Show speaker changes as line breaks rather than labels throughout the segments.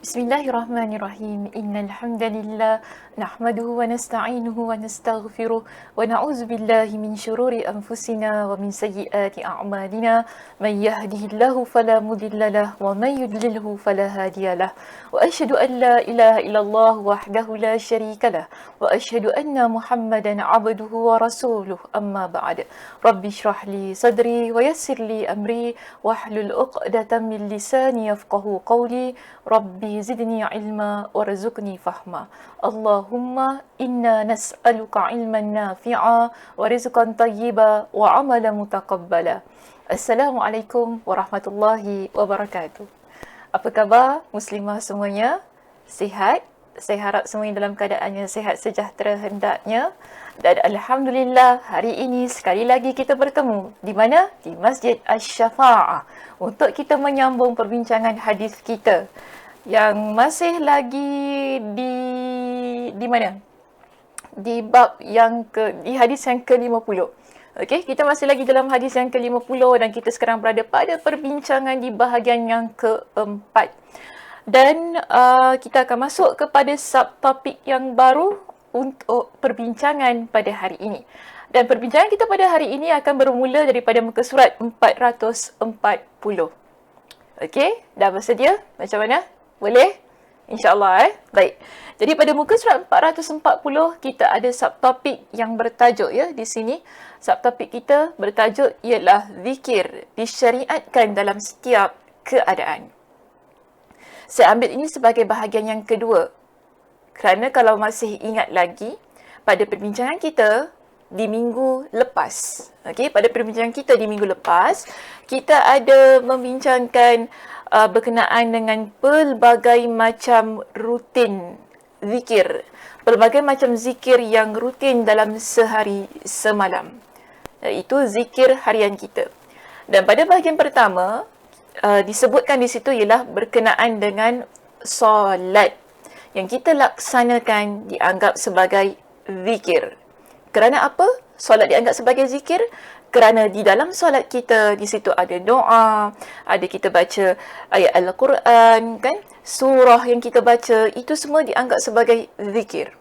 Bismillahirrahmanirrahim. Innal hamdalillah nahmaduhu wa nasta'inuhu wa nastaghfiruh wa na'udzu billahi min shururi anfusina wa min sayyiati a'malina. May yahdihillahu fala mudilla lahu wa may yudlilhu fala hadiyalah. Wa asyhadu an la ilaha illallah wahdahu la syarika lah wa asyhadu anna Muhammadan 'abduhu wa rasuluh. Amma ba'd. Rabbi shrah li sadri wa yassir li amri wahlul 'uqdatam min lisani yafqahu qawli. Rabbi zidni ilma warzuqni fahma. Allahumma inna nas'aluka ilman nafi'a wa rizqan tayyiba wa amalan mutaqabbala. Assalamualaikum warahmatullahi wabarakatuh. Apa khabar muslimah semuanya? Sihat? Saya harap semuanya dalam keadaan yang sihat sejahtera hendaknya. Dan alhamdulillah hari ini sekali lagi kita bertemu. Di mana? Di Masjid Asy-Syafa'ah untuk kita menyambung perbincangan hadis kita yang masih lagi di mana? Di bab di hadis yang ke-50. Okey, kita masih lagi dalam hadis yang ke-50 dan kita sekarang berada pada perbincangan di bahagian yang keempat. Dan kita akan masuk kepada subtopik yang baru untuk perbincangan pada hari ini. Dan perbincangan kita pada hari ini akan bermula daripada muka surat 440. Okey, dah bersedia? Macam mana? Boleh? InsyaAllah. Baik. Jadi pada muka surat 440 kita ada subtopik yang bertajuk di sini. Subtopik kita bertajuk ialah zikir disyariatkan dalam setiap keadaan. Saya ambil ini sebagai bahagian yang kedua. Kerana kalau masih ingat lagi pada perbincangan kita di minggu lepas. Okey, pada perbincangan kita di minggu lepas, kita ada membincangkan berkenaan dengan pelbagai macam rutin zikir. Pelbagai macam zikir yang rutin dalam sehari semalam. Iaitu zikir harian kita. Dan pada bahagian pertama, disebutkan di situ ialah berkenaan dengan solat. Yang kita laksanakan dianggap sebagai zikir. Kerana apa solat dianggap sebagai zikir? Kerana di dalam solat kita, di situ ada doa, ada kita baca ayat Al-Quran, kan? Surah yang kita baca, itu semua dianggap sebagai zikir.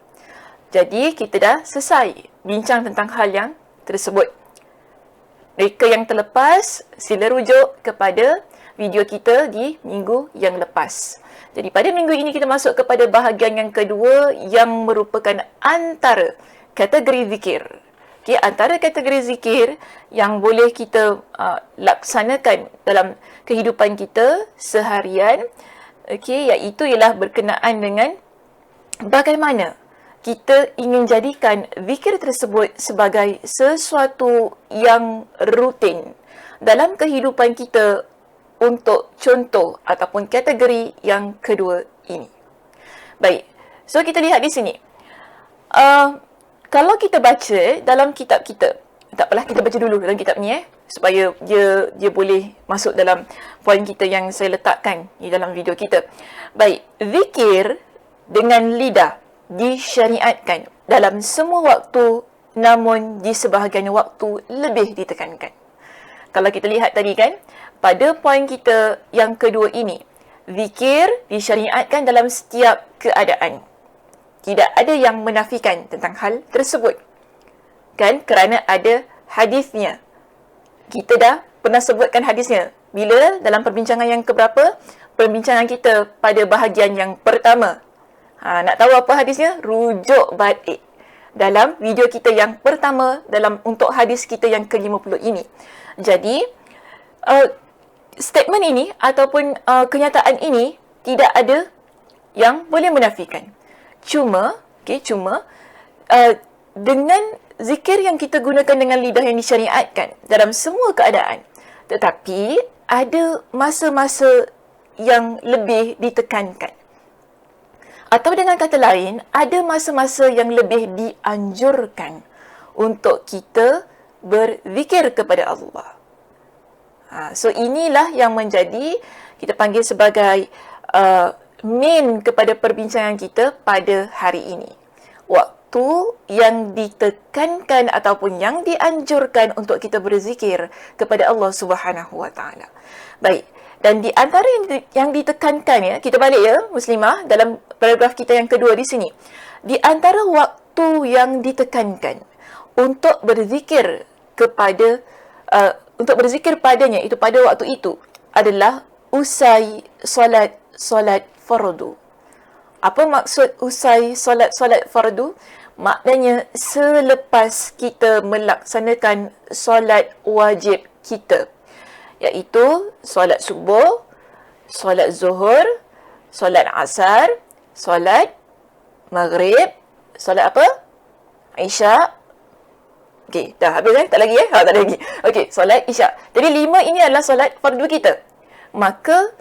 Jadi, kita dah selesai bincang tentang hal yang tersebut. Mereka yang terlepas, sila rujuk kepada video kita di minggu yang lepas. Jadi, pada minggu ini kita masuk kepada bahagian yang kedua yang merupakan antara kategori zikir. Okay, antara kategori zikir yang boleh kita laksanakan dalam kehidupan kita seharian, iaitu ialah berkenaan dengan bagaimana kita ingin jadikan zikir tersebut sebagai sesuatu yang rutin dalam kehidupan kita untuk contoh ataupun kategori yang kedua ini. Baik, so kita lihat di sini. Kalau kita baca dalam kitab kita, tak apalah kita baca dulu dalam kitab ni supaya dia boleh masuk dalam poin kita yang saya letakkan di dalam video kita. Baik, zikir dengan lidah disyariatkan dalam semua waktu, namun di sebahagian waktu lebih ditekankan. Kalau kita lihat tadi kan, pada poin kita yang kedua ini, zikir disyariatkan dalam setiap keadaan. Tidak ada yang menafikan tentang hal tersebut. Kan? Kerana ada hadisnya. Kita dah pernah sebutkan hadisnya. Bila? Dalam perbincangan yang keberapa? Perbincangan kita pada bahagian yang pertama. Nak tahu apa hadisnya? Rujuk balik dalam video kita yang pertama untuk hadis kita yang ke-50 ini. Jadi, statement ini ataupun kenyataan ini tidak ada yang boleh menafikan. Cuma dengan zikir yang kita gunakan dengan lidah yang disyariatkan dalam semua keadaan, tetapi ada masa-masa yang lebih ditekankan. Atau dengan kata lain, ada masa-masa yang lebih dianjurkan untuk kita berzikir kepada Allah. So inilah yang menjadi, kita panggil sebagai main kepada perbincangan kita pada hari ini. waktu yang ditekankan ataupun yang dianjurkan untuk kita berzikir kepada Allah Subhanahu Wa Taala. Baik, dan di antara yang ditekankan, ya, kita balik ya muslimah dalam paragraf kita yang kedua di sini. Di antara waktu yang ditekankan untuk berzikir kepada untuk berzikir padanya, itu pada waktu itu, adalah usai solat fardu. Apa maksud usai solat fardu? Maknanya selepas kita melaksanakan solat wajib kita, iaitu solat subuh, solat zuhur, solat asar, solat maghrib, solat apa? Isyak. Okey, dah habis tak lagi tak ada lagi. Okey, solat isyak. Jadi 5 ini adalah solat fardu kita. Maka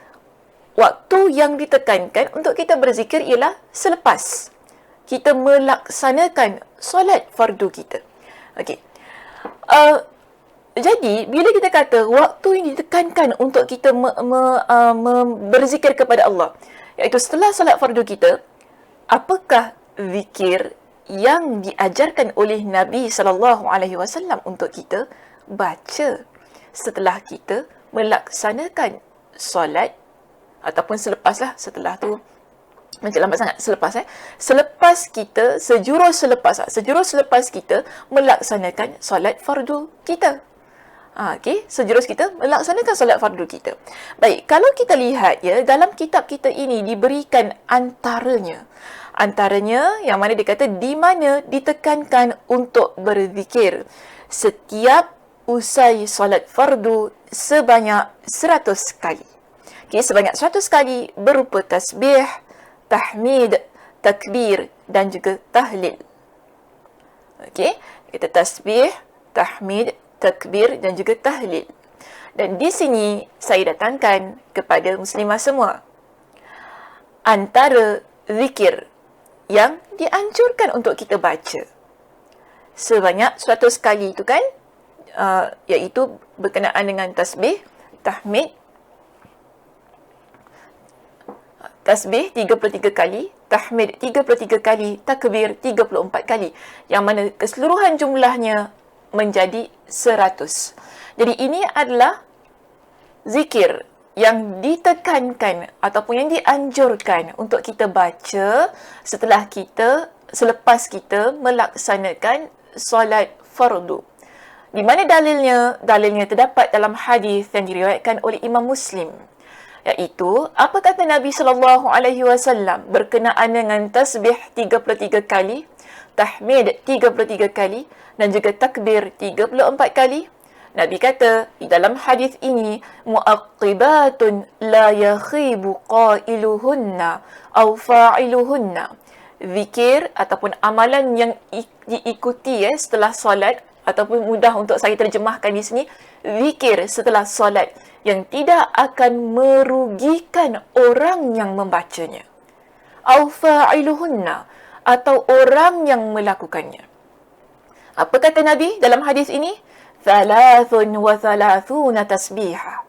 waktu yang ditekankan untuk kita berzikir ialah selepas kita melaksanakan solat fardu kita. Okey. Jadi, bila kita kata waktu yang ditekankan untuk kita berzikir kepada Allah, iaitu setelah solat fardu kita, apakah zikir yang diajarkan oleh Nabi SAW untuk kita baca setelah kita melaksanakan solat, ataupun selepaslah, setelah tu macam lambat sangat, selepas kita, sejurus selepas kita melaksanakan solat fardu kita. Okey, sejurus kita melaksanakan solat fardu kita. Baik, kalau kita lihat, ya, dalam kitab kita ini diberikan antaranya yang mana dia kata di mana ditekankan untuk berzikir setiap usai solat fardu sebanyak 100 kali. Okey, sebanyak 100 kali berupa tasbih, tahmid, takbir dan juga tahlil. Okey, kita tasbih, tahmid, takbir dan juga tahlil. Dan di sini saya datangkan kepada muslimah semua antara zikir yang dianjurkan untuk kita baca sebanyak 100 kali itu kan, iaitu berkenaan dengan tasbih, tahmid, tasbih 33 kali, tahmid 33 kali, takbir 34 kali, yang mana keseluruhan jumlahnya menjadi 100. Jadi ini adalah zikir yang ditekankan ataupun yang dianjurkan untuk kita baca selepas kita melaksanakan solat fardu. Di mana dalilnya? Dalilnya terdapat dalam hadis yang diriwayatkan oleh Imam Muslim, iaitu apa kata Nabi SAW berkenaan dengan tasbih 33 kali, tahmid 33 kali dan juga takbir 34 kali. Nabi kata di dalam hadis ini, mu'aqibatun la yakhibu qailuhunna aw fa'iluhunna. Zikir ataupun amalan yang diikuti setelah solat, ataupun mudah untuk saya terjemahkan di sini, zikir setelah solat yang tidak akan merugikan orang yang membacanya. Aw fa'iluhunna, atau orang yang melakukannya. Apa kata Nabi dalam hadis ini? 33 tasbihah.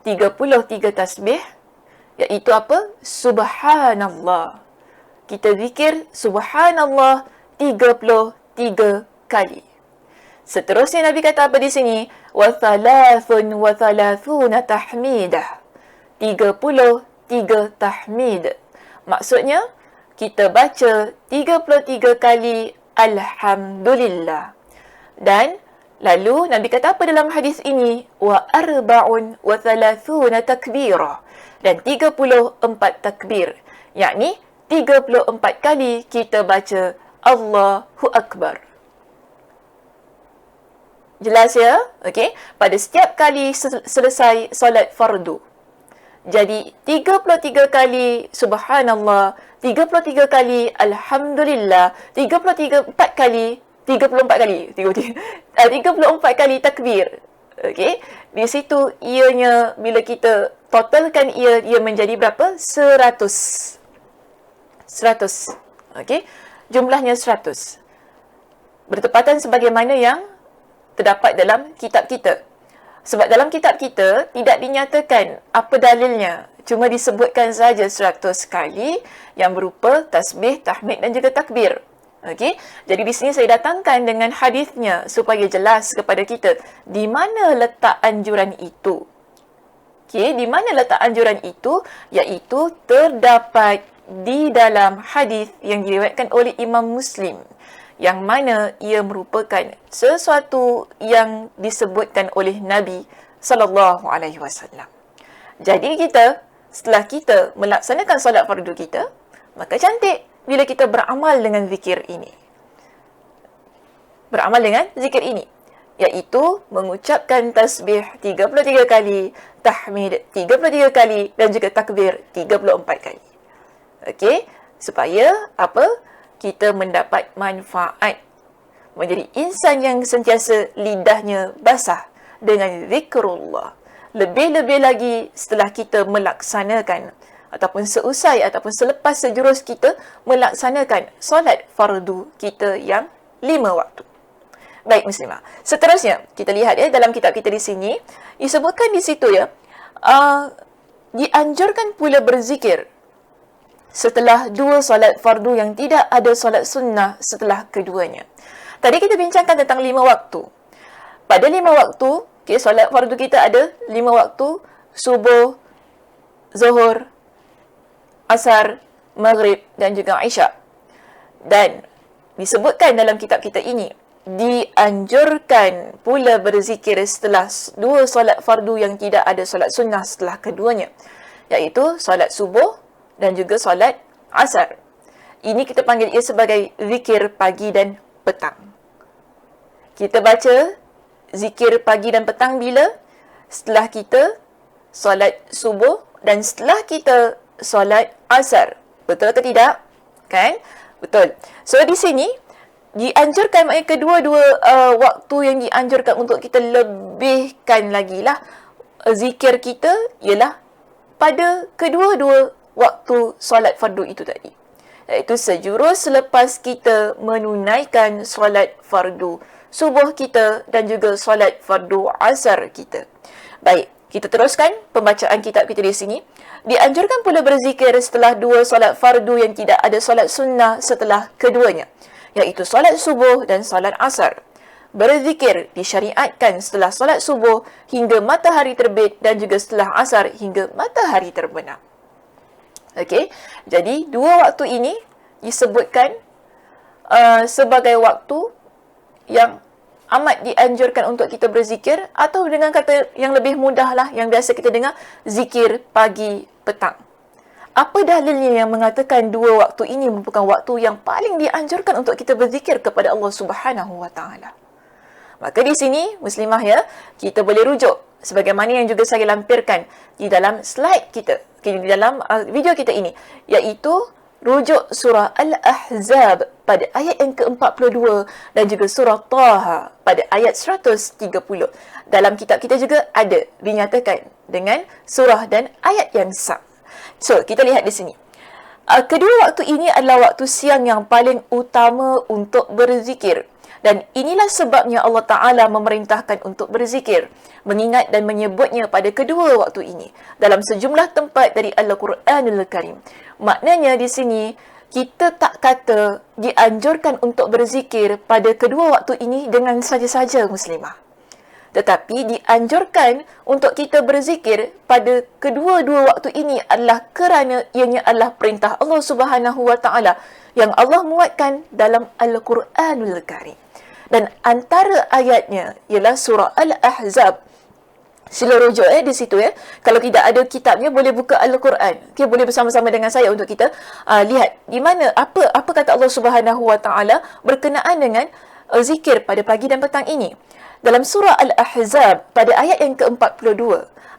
33 tasbih, iaitu apa? Subhanallah. Kita zikir Subhanallah 33 kali. Seterusnya Nabi kata apa di sini? Wa 33 tahmidah. 33 tahmid. Maksudnya, kita baca 33 kali Alhamdulillah. Dan lalu Nabi kata apa dalam hadis ini? Wa arba'un wa thalathuna takbirah. Dan 34 takbir. Yakni 34 kali kita baca Allahu Akbar. Jelas ya? Okey. Pada setiap kali selesai solat fardu. Jadi 33 kali Subhanallah, 33 kali Alhamdulillah, 34 kali 34 kali takbir. Okey. Di situ ianya bila kita totalkan ia menjadi berapa? 100. Okey. Jumlahnya 100. Bertepatan sebagaimana yang terdapat dalam kitab kita. Sebab dalam kitab kita tidak dinyatakan apa dalilnya. Cuma disebutkan saja 100 kali yang berupa tasbih, tahmid dan juga takbir. Okey, jadi di sini saya datangkan dengan hadisnya supaya jelas kepada kita di mana letak anjuran itu. Okey, di mana letak anjuran itu? Iaitu terdapat di dalam hadis yang diriwayatkan oleh Imam Muslim, yang mana ia merupakan sesuatu yang disebutkan oleh Nabi sallallahu alaihi wasallam. Jadi setelah kita melaksanakan solat fardu kita, maka cantik bila kita beramal dengan zikir ini. Beramal dengan zikir ini, iaitu mengucapkan tasbih 33 kali, tahmid 33 kali dan juga takbir 34 kali. Okey, supaya apa? Kita mendapat manfaat menjadi insan yang sentiasa lidahnya basah dengan zikrullah. Lebih-lebih lagi setelah kita melaksanakan ataupun seusai ataupun selepas sejurus kita melaksanakan solat fardu kita yang 5 waktu. Baik muslimah. Seterusnya kita lihat dalam kitab kita di sini disebutkan di situ dianjurkan pula berzikir setelah 2 solat fardu yang tidak ada solat sunnah setelah keduanya. Tadi kita bincangkan tentang 5 waktu. Pada 5 waktu, solat fardu kita ada 5 waktu: subuh, zuhur, asar, maghrib dan juga isyak. Dan disebutkan dalam kitab kita ini, dianjurkan pula berzikir setelah 2 solat fardu yang tidak ada solat sunnah setelah keduanya, iaitu solat subuh dan juga solat asar. Ini kita panggil ia sebagai zikir pagi dan petang. Kita baca zikir pagi dan petang bila? Setelah kita solat subuh dan setelah kita solat asar. Betul atau tidak? Kan? Betul. So di sini dianjurkan, maknanya kedua-dua waktu yang dianjurkan untuk kita lebihkan lagi lah zikir kita ialah pada kedua-dua waktu solat fardu itu tadi, iaitu sejurus selepas kita menunaikan solat fardu subuh kita dan juga solat fardu asar kita. Baik, kita teruskan pembacaan kitab kita di sini. Dianjurkan pula berzikir setelah 2 solat fardu yang tidak ada solat sunnah setelah keduanya, iaitu solat subuh dan solat asar. Berzikir disyariatkan setelah solat subuh hingga matahari terbit dan juga setelah asar hingga matahari terbenam. Okey, jadi 2 waktu ini disebutkan sebagai waktu yang amat dianjurkan untuk kita berzikir, atau dengan kata yang lebih mudah lah, yang biasa kita dengar, zikir pagi petang. Apa dalilnya yang mengatakan 2 waktu ini merupakan waktu yang paling dianjurkan untuk kita berzikir kepada Allah Subhanahu Wa Taala? Maka di sini muslimah kita boleh rujuk sebagaimana yang juga saya lampirkan di dalam slide kita, di dalam video kita ini, iaitu rujuk surah Al-Ahzab pada ayat yang ke-42 dan juga surah Taha pada ayat 130. Dalam kitab kita juga ada dinyatakan dengan surah dan ayat yang sama. So, kita lihat di sini. Kedua waktu ini adalah waktu siang yang paling utama untuk berzikir. Dan inilah sebabnya Allah Ta'ala memerintahkan untuk berzikir, mengingat dan menyebutnya pada kedua waktu ini dalam sejumlah tempat dari Al-Quranul Karim. Maknanya di sini, kita tak kata dianjurkan untuk berzikir pada kedua waktu ini dengan saja-saja muslimah. Tetapi dianjurkan untuk kita berzikir pada kedua-dua waktu ini adalah kerana ianya adalah perintah Allah Subhanahu Wa Taala yang Allah muatkan dalam Al-Quranul Karim. Dan antara ayatnya ialah surah Al-Ahzab. Sila rujuk di situ Kalau tidak ada kitabnya, boleh buka Al-Quran. Okay, boleh bersama-sama dengan saya untuk kita lihat di mana apa kata Allah Subhanahu Wa Taala berkenaan dengan zikir pada pagi dan petang ini. Dalam surah Al-Ahzab pada ayat yang ke-42,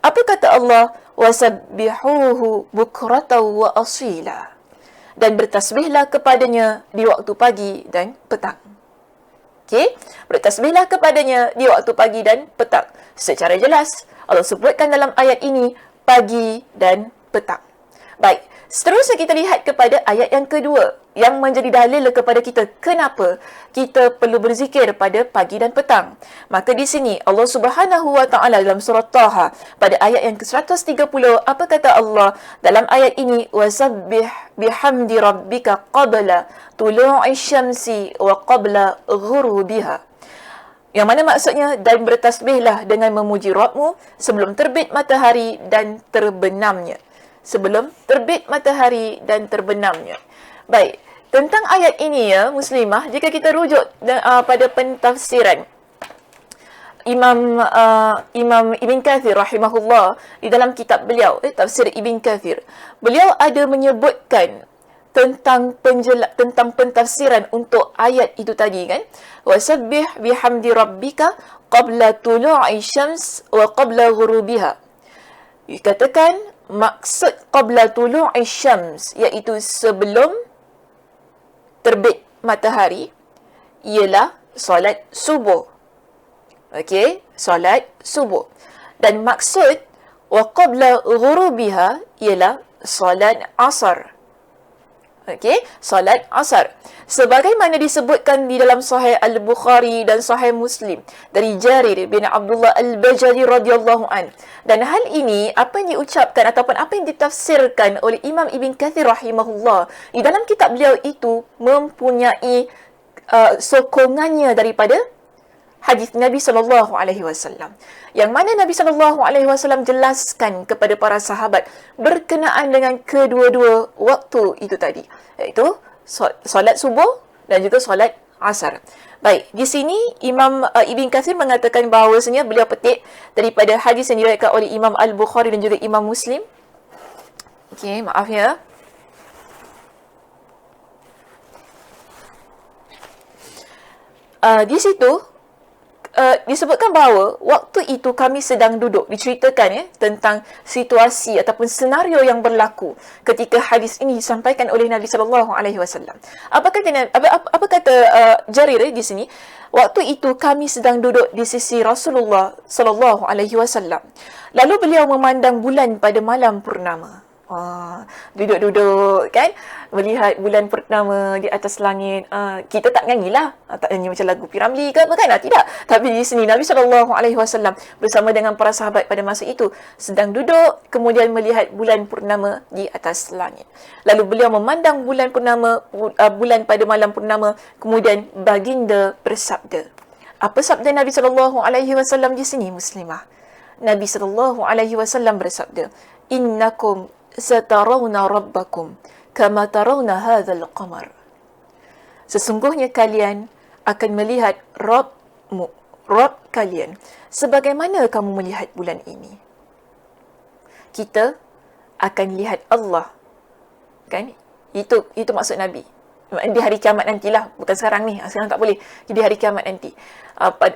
apa kata Allah? Wasabbihuhu bukratan wa asila. Dan bertasbihlah kepadanya di waktu pagi dan petang. Okey, bertasbihlah kepadanya di waktu pagi dan petang. Secara jelas Allah sebutkan dalam ayat ini pagi dan petang. Baik, Seterusnya kita lihat kepada ayat yang kedua yang menjadi dalil kepada kita kenapa kita perlu berzikir pada pagi dan petang. Maka di sini Allah Subhanahu wa taala dalam surah Taha pada ayat yang ke-130, apa kata Allah dalam ayat ini? Wasabbih bihamdi rabbika qabla tulu'i syamsi wa qabla ghurubiha. Yang mana maksudnya, dan bertasbihlah dengan memuji Rabbmu sebelum terbit matahari dan terbenamnya. Sebelum terbit matahari dan terbenamnya. Baik, tentang ayat ini ya muslimah, jika kita rujuk pada pentafsiran Imam Ibn Kathir rahimahullah di dalam kitab beliau, tafsir Ibn Kathir, beliau ada menyebutkan tentang pentafsiran untuk ayat itu tadi kan. Wasabbih bihamdi rabbika qabla tulu'i syams wa qabla ghurubiha. Dikatakan maksud qabla tulu'i syams iaitu sebelum terbit matahari ialah solat subuh. Okey, solat subuh. Dan maksud wa qabla ghurubiha ialah solat asar. Okey, solat asar. Sebagaimana disebutkan di dalam Sahih Al-Bukhari dan Sahih Muslim dari Jarir bin Abdullah Al-Bajali radhiyallahu an. Dan hal ini apa yang diucapkan ataupun apa yang ditafsirkan oleh Imam Ibn Kathir rahimahullah di dalam kitab beliau itu mempunyai sokongannya daripada hadis Nabi SAW, yang mana Nabi SAW jelaskan kepada para sahabat berkenaan dengan kedua-dua waktu itu tadi, iaitu solat subuh dan juga solat asar. Baik, di sini Imam Ibn Kathir mengatakan bahawasanya beliau petik daripada hadis yang diriwayatkan oleh Imam Al-Bukhari dan juga Imam Muslim. Okey, maaf ya. Di situ disebutkan bahawa waktu itu kami sedang duduk, diceritakan tentang situasi ataupun senario yang berlaku ketika hadis ini disampaikan oleh Nabi SAW. Apa kata Jarir di sini? Waktu itu kami sedang duduk di sisi Rasulullah SAW. Lalu beliau memandang bulan pada malam purnama. Duduk-duduk kan, melihat bulan purnama di atas langit. Kita tak nyanyilah, tak nyanyi macam lagu P.Ramlee ke apa kan, tidak. Tapi di sini Nabi SAW bersama dengan para sahabat pada masa itu sedang duduk, kemudian melihat bulan purnama di atas langit. Lalu beliau memandang bulan purnama, bulan pada malam purnama, kemudian baginda bersabda. Apa sabda Nabi SAW di sini muslimah? Nabi SAW bersabda, innakum satarawna rabbakum kama tarawna hadzal qamar. Sesungguhnya kalian akan melihat Rabb kalian sebagaimana kamu melihat bulan ini. Kita akan lihat Allah. Kan? Itu maksud Nabi. Di hari kiamat nantilah, bukan sekarang ni. Sekarang tak boleh. Di hari kiamat nanti.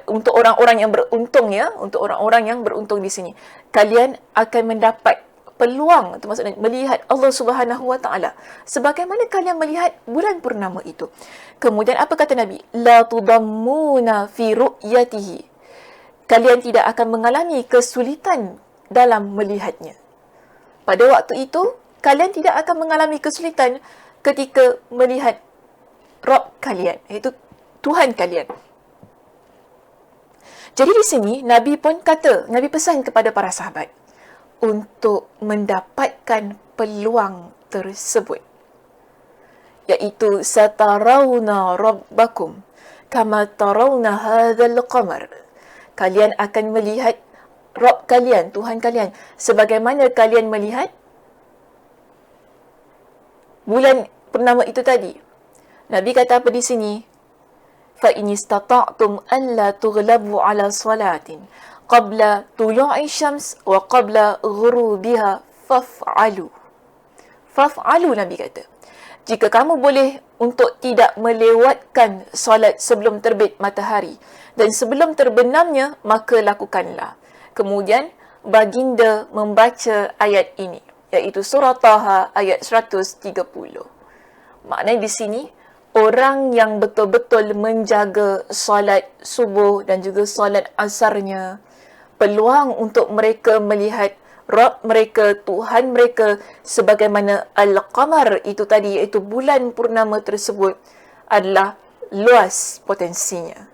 Untuk orang-orang yang beruntung ya, untuk orang-orang yang beruntung di sini, kalian akan mendapat peluang, itu maksudnya melihat Allah Subhanahu wa taala sebagaimana kalian melihat bulan purnama itu. Kemudian apa kata Nabi? La tudammuna fi ru'yatihi. Kalian tidak akan mengalami kesulitan dalam melihatnya. Pada waktu itu kalian tidak akan mengalami kesulitan ketika melihat Rabb kalian, iaitu Tuhan kalian. Jadi di sini Nabi pun kata, Nabi pesan kepada para sahabat untuk mendapatkan peluang tersebut, iaitu satarawna rabbakum kama tarawna hadzal qamar. Kalian akan melihat Rabb kalian, Tuhan kalian, sebagaimana kalian melihat bulan purnama itu tadi. Nabi kata apa di sini? Fa in istata'tum an la tughlabu ala salatin qabla tulu'i syams wa qabla ghurubiha faf'alu. Faf'alu, Nabi kata. Jika kamu boleh untuk tidak melewatkan solat sebelum terbit matahari dan sebelum terbenamnya, maka lakukanlah. Kemudian baginda membaca ayat ini, iaitu surah Taha ayat 130. Maknanya di sini, orang yang betul-betul menjaga solat subuh dan juga solat asarnya, peluang untuk mereka melihat Rabb mereka, Tuhan mereka, sebagaimana Al-Qamar itu tadi, iaitu bulan purnama tersebut adalah luas potensinya.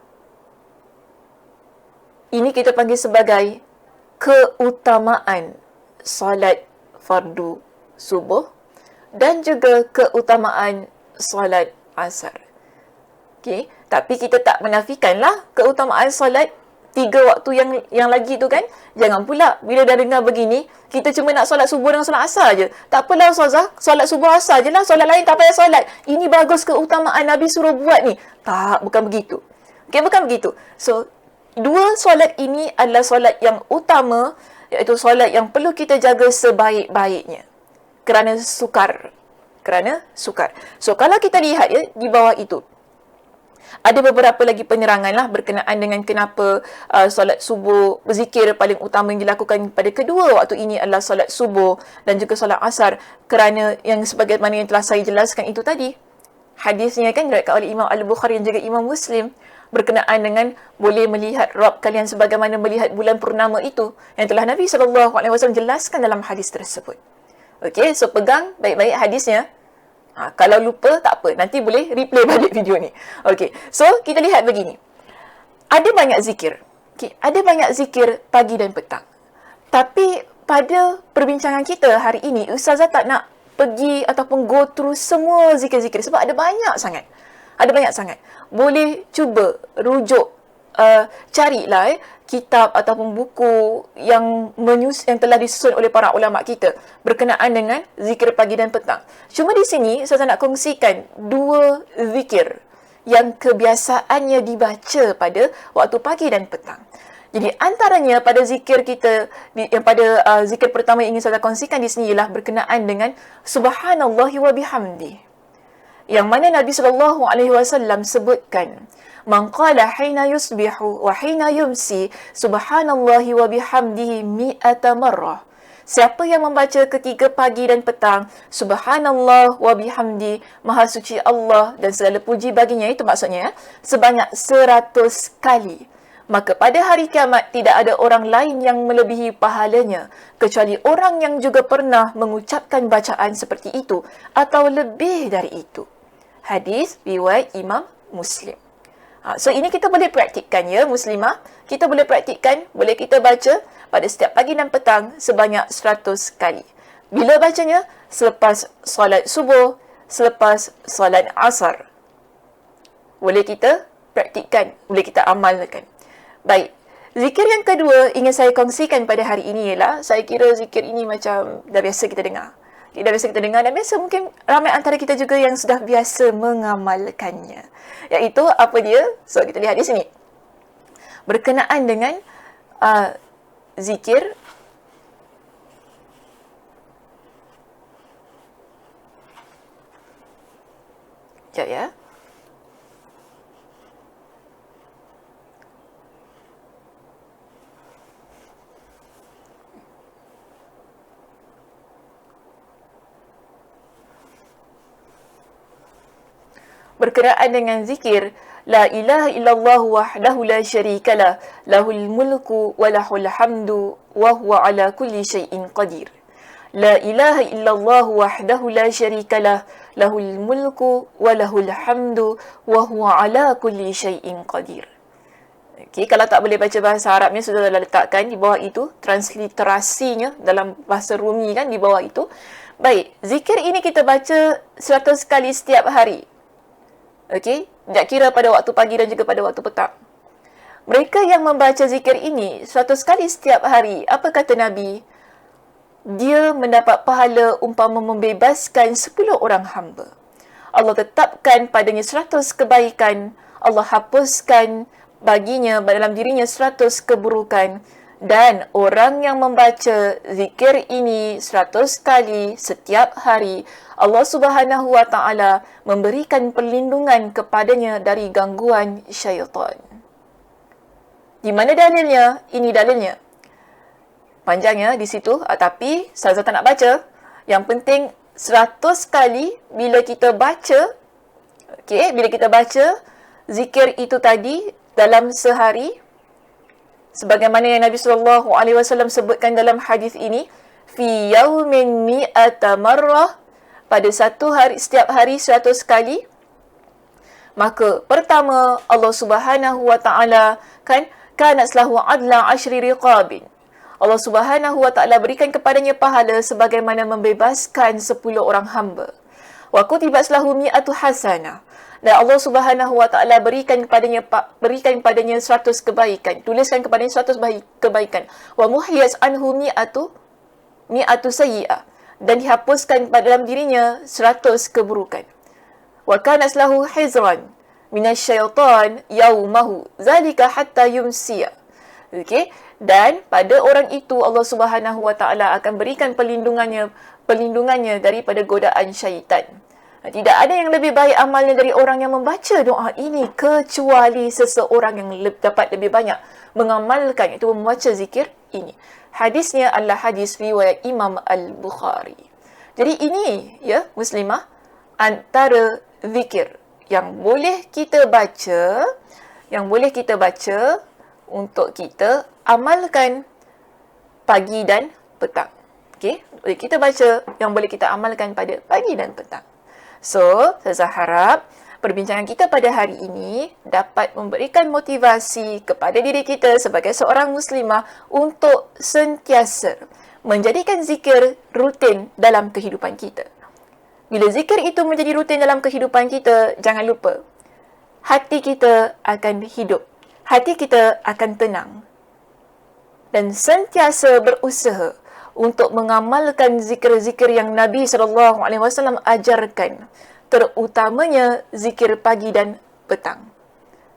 Ini kita panggil sebagai keutamaan solat fardu subuh dan juga keutamaan solat asar. Okay. Tapi kita tak menafikanlah keutamaan solat 3 waktu yang lagi tu kan. Jangan pula bila dah dengar begini, kita cuma nak solat subuh dengan solat asar je. Tak apalah Ustazah, solat subuh asar je lah. Solat lain tak payah solat. Ini bagus keutamaan Nabi suruh buat ni. Tak, bukan begitu. Okay, bukan begitu. So, 2 solat ini adalah solat yang utama, iaitu solat yang perlu kita jaga sebaik-baiknya. Kerana sukar. So, kalau kita lihat ya, di bawah itu, ada beberapa lagi penerangan lah berkenaan dengan kenapa solat subuh, berzikir paling utama yang dilakukan pada kedua waktu ini adalah solat subuh dan juga solat asar. Kerana yang sebagaimana yang telah saya jelaskan itu tadi, hadisnya kan diriwayatkan oleh Imam Al-Bukhari dan juga Imam Muslim, berkenaan dengan boleh melihat Rabb kalian sebagaimana melihat bulan purnama itu, yang telah Nabi SAW jelaskan dalam hadis tersebut. Okey, so pegang baik-baik hadisnya. Kalau lupa, tak apa. Nanti boleh replay balik video ni. Okey, so kita lihat begini. Ada banyak zikir. Okay, ada banyak zikir pagi dan petang. Tapi pada perbincangan kita hari ini, Ustazah tak nak pergi ataupun go through semua zikir-zikir. Sebab ada banyak sangat. Boleh cuba rujuk, carilah kitab ataupun buku yang telah disusun oleh para ulama kita berkenaan dengan zikir pagi dan petang. Cuma di sini saya nak kongsikan 2 zikir yang kebiasaannya dibaca pada waktu pagi dan petang. Jadi antaranya pada zikir kita, yang pada zikir pertama yang ingin saya kongsikan di sini ialah berkenaan dengan Subhanallahi wa bihamdi. Yang mana Nabi SAW sebutkan, man qala hina yusbihu wa hina yumsi subhanallahi wa bihamdihi mi'ata marrah. Siapa yang membaca ketika pagi dan petang, subhanallah wa bihamdi, maha suci Allah dan segala puji baginya, itu maksudnya sebanyak 100 kali, maka pada hari kiamat tidak ada orang lain yang melebihi pahalanya kecuali orang yang juga pernah mengucapkan bacaan seperti itu atau lebih dari itu. Hadis riwayat Imam Muslim. So ini kita boleh praktikkan ya Muslimah. Kita boleh praktikkan, boleh kita baca pada setiap pagi dan petang sebanyak 100 kali. Bila bacanya? Selepas solat subuh, selepas solat asar. Boleh kita praktikkan, boleh kita amalkan. Baik, zikir yang kedua ingin saya kongsikan pada hari ini ialah, saya kira zikir ini macam dah biasa kita dengar. Dah biasa kita dengar dan biasa mungkin ramai antara kita juga yang sudah biasa mengamalkannya. Iaitu apa dia? So kita lihat di sini. Berkenaan dengan zikir sekejap ya. Berkenaan dengan zikir, la ilaha illallah wahdahu la syarikalah, lahul mulku wa lahul hamdu wa huwa ala kulli syai'in qadir. La ilaha illallah wahdahu la syarikalah, lahul mulku wa lahul hamdu wa huwa ala kulli syai'in qadir. Okey, kalau tak boleh baca bahasa Arabnya sudah letakkan di bawah itu, transliterasinya dalam bahasa Rumi kan di bawah itu. Baik, zikir ini kita baca 100 kali setiap hari. Okey, tak kira pada waktu pagi dan juga pada waktu petang. Mereka yang membaca zikir ini 100 kali setiap hari, apa kata Nabi? Dia mendapat pahala umpama membebaskan 10 orang hamba. Allah tetapkan padanya 100 kebaikan. Allah hapuskan baginya dalam dirinya 100 keburukan. Dan orang yang membaca zikir ini 100 kali setiap hari, Allah Subhanahu wa Ta'ala memberikan perlindungan kepadanya dari gangguan syaitan. Di mana dalilnya? Ini dalilnya. Panjangnya di situ, tapi saya tak nak baca. Yang penting 100 kali bila kita baca, bila kita baca zikir itu tadi dalam sehari, sebagaimana yang Nabi SAW sebutkan dalam hadis ini, fi yaumin mi'ata marrah, pada satu hari, setiap hari 100 kali, maka pertama Allah Subhanahu wa taala kan kanat lahu adla ashri riqabin. Allah Subhanahu wa taala berikan kepadanya pahala sebagaimana membebaskan 10 orang hamba. Wa kutibat lahu mi'atu hasanah. Dan Allah Subhanahu wa taala berikan kepadanya 100 kebaikan, tuliskan kepadanya 100 kebaikan. Wa muhiyas anhu mi'atu sayyi'ah, dan dihapuskan pada dalam dirinya 100 keburukan. Wa kanas lahu hizran minasyaitan yaumahu zalika hatta yumsiya. Okey, dan pada orang itu Allah Subhanahu wa taala akan berikan perlindungannya daripada godaan syaitan. Tidak ada yang lebih baik amalnya dari orang yang membaca doa ini kecuali seseorang yang dapat lebih banyak mengamalkan, itu membaca zikir ini. Hadisnya adalah hadis riwayat Imam Al-Bukhari. Jadi ini ya muslimah antara zikir yang boleh kita baca, untuk kita amalkan pagi dan petang. Okey, kita baca yang boleh kita amalkan pada pagi dan petang. So, saya harap perbincangan kita pada hari ini dapat memberikan motivasi kepada diri kita sebagai seorang muslimah untuk sentiasa menjadikan zikir rutin dalam kehidupan kita. Bila zikir itu menjadi rutin dalam kehidupan kita, jangan lupa, hati kita akan hidup, hati kita akan tenang. Dan sentiasa berusaha untuk mengamalkan zikir-zikir yang Nabi SAW ajarkan, terutamanya zikir pagi dan petang.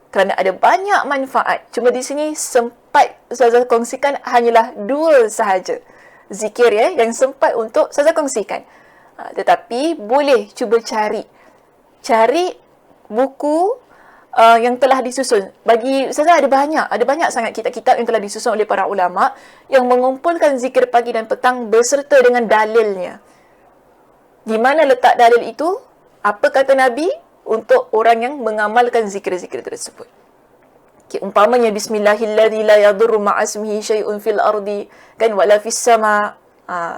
Kerana ada banyak manfaat. Cuma di sini sempat saya kongsikan hanyalah 2 sahaja zikir yang sempat untuk saya kongsikan. Tetapi boleh cuba cari buku yang telah disusun. Bagi saya ada banyak sangat kitab-kitab yang telah disusun oleh para ulama yang mengumpulkan zikir pagi dan petang beserta dengan dalilnya. Di mana letak dalil itu? Apa kata Nabi untuk orang yang mengamalkan zikir-zikir tersebut? Okay, umpamanya bismillahilladzi la yadurru ma'asmihi syai'un fil ardi kan wala fis sama.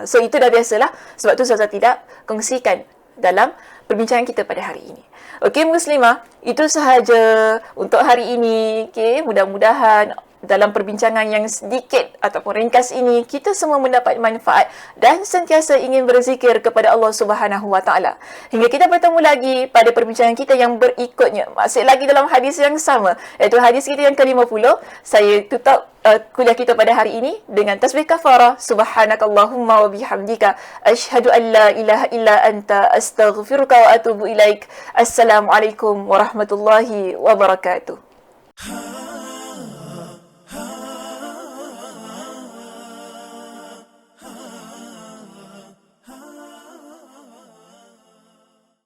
So itu dah biasalah. Sebab tu saya tidak kongsikan dalam perbincangan kita pada hari ini. Okey muslimah, itu sahaja untuk hari ini. Okey, mudah-mudahan dalam perbincangan yang sedikit ataupun ringkas ini kita semua mendapat manfaat dan sentiasa ingin berzikir kepada Allah Subhanahu wa taala. Hingga kita bertemu lagi pada perbincangan kita yang berikutnya, masih lagi dalam hadis yang sama, iaitu hadis kita yang ke-50. Saya tutup kuliah kita pada hari ini dengan tasbih kafarah. Subhanakallahumma wa bihamdika asyhadu an la ilaha illa anta astaghfiruka wa atubu ilaik. Assalamualaikum warahmatullahi wabarakatuh.